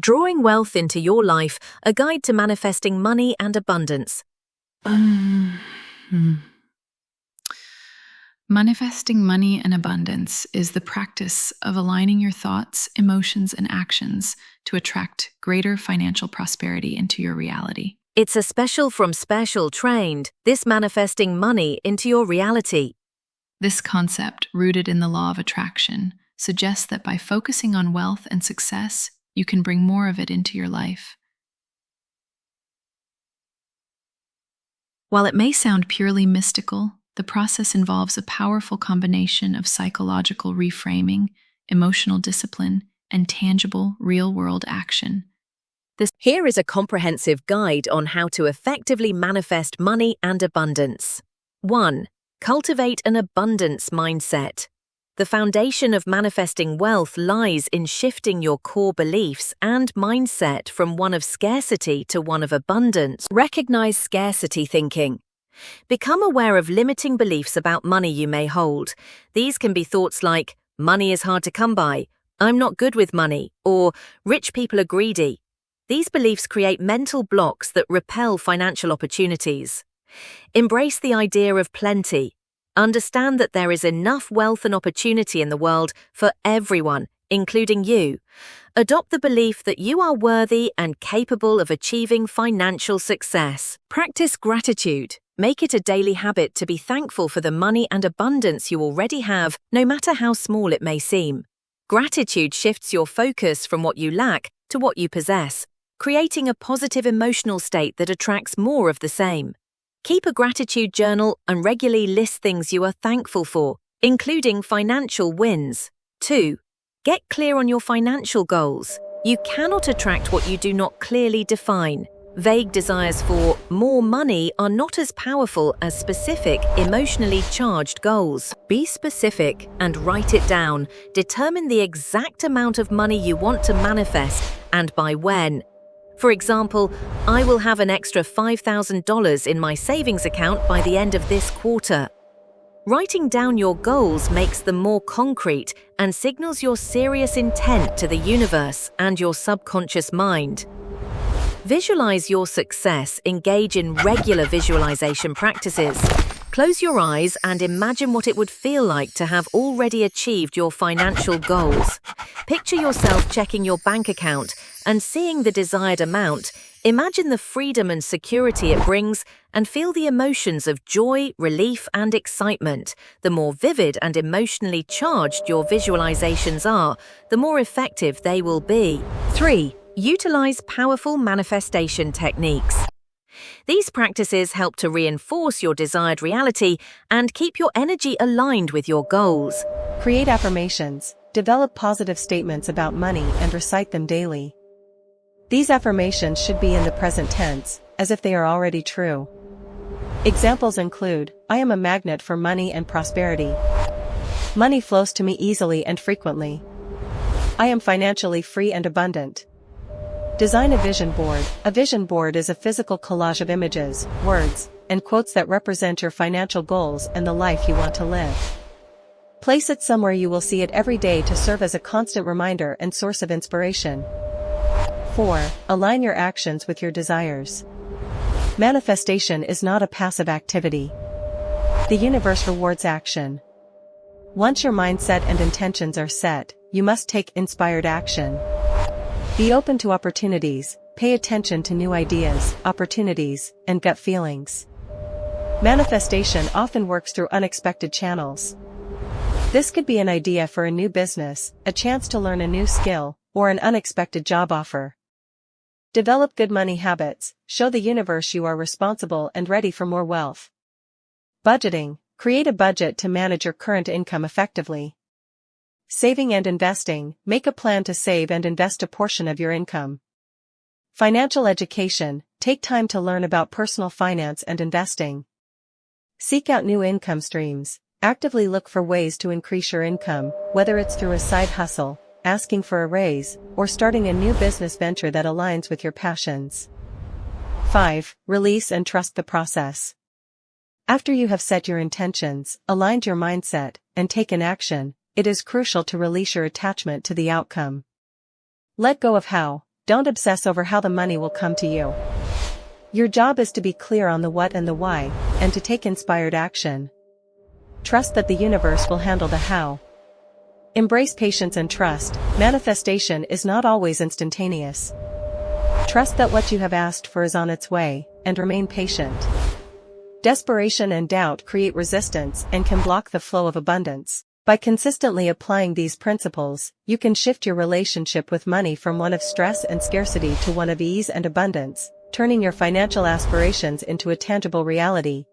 Drawing Wealth into Your Life, a guide to manifesting money and abundance. Manifesting money and abundance is the practice of aligning your thoughts, emotions, and actions to attract greater financial prosperity into your reality. It's a special from special trained, this manifesting money into your reality. This concept, rooted in the law of attraction, suggests that by focusing on wealth and success, you can bring more of it into your life. While it may sound purely mystical, the process involves a powerful combination of psychological reframing, emotional discipline, and tangible, real-world action. Here is a comprehensive guide on how to effectively manifest money and abundance. 1. Cultivate an abundance mindset. The foundation of manifesting wealth lies in shifting your core beliefs and mindset from one of scarcity to one of abundance. Recognize scarcity thinking. Become aware of limiting beliefs about money you may hold. These can be thoughts like, money is hard to come by, I'm not good with money, or rich people are greedy. These beliefs create mental blocks that repel financial opportunities. Embrace the idea of plenty. Understand that there is enough wealth and opportunity in the world for everyone, including you. Adopt the belief that you are worthy and capable of achieving financial success. Practice gratitude. Make it a daily habit to be thankful for the money and abundance you already have, no matter how small it may seem. Gratitude shifts your focus from what you lack to what you possess, creating a positive emotional state that attracts more of the same. Keep a gratitude journal and regularly list things you are thankful for, including financial wins. 2. Get clear on your financial goals. You cannot attract what you do not clearly define. Vague desires for more money are not as powerful as specific, emotionally charged goals. Be specific and write it down. Determine the exact amount of money you want to manifest and by when. For example, I will have an extra $5,000 in my savings account by the end of this quarter. Writing down your goals makes them more concrete and signals your serious intent to the universe and your subconscious mind. Visualize your success. Engage in regular visualization practices. Close your eyes and imagine what it would feel like to have already achieved your financial goals. Picture yourself checking your bank account and seeing the desired amount. Imagine the freedom and security it brings and feel the emotions of joy, relief, and excitement. The more vivid and emotionally charged your visualizations are, the more effective they will be. 3. Utilize powerful manifestation techniques. These practices help to reinforce your desired reality and keep your energy aligned with your goals. Create affirmations. Develop positive statements about money and recite them daily. These affirmations should be in the present tense, as if they are already true. Examples include, I am a magnet for money and prosperity. Money flows to me easily and frequently. I am financially free and abundant. Design a vision board. A vision board is a physical collage of images, words, and quotes that represent your financial goals and the life you want to live. Place it somewhere you will see it every day to serve as a constant reminder and source of inspiration. 4. Align your actions with your desires. Manifestation is not a passive activity. The universe rewards action. Once your mindset and intentions are set, you must take inspired action. Be open to opportunities, pay attention to new ideas, opportunities, and gut feelings. Manifestation often works through unexpected channels. This could be an idea for a new business, a chance to learn a new skill, or an unexpected job offer. Develop good money habits. Show the universe you are responsible and ready for more wealth. Budgeting. Create a budget to manage your current income effectively. Saving and investing. Make a plan to save and invest a portion of your income. Financial education. Take time to learn about personal finance and investing. Seek out new income streams. Actively look for ways to increase your income, whether it's through a side hustle, asking for a raise, or starting a new business venture that aligns with your passions. 5. Release and trust the process. After you have set your intentions, aligned your mindset, and taken action, it is crucial to release your attachment to the outcome. Let go of how, Don't obsess over how the money will come to you. Your job is to be clear on the what and the why, and to take inspired action. Trust that the universe will handle the how. Embrace patience and trust. Manifestation is not always instantaneous. Trust that what you have asked for is on its way, and remain patient. Desperation and doubt create resistance and can block the flow of abundance. By consistently applying these principles, you can shift your relationship with money from one of stress and scarcity to one of ease and abundance, turning your financial aspirations into a tangible reality.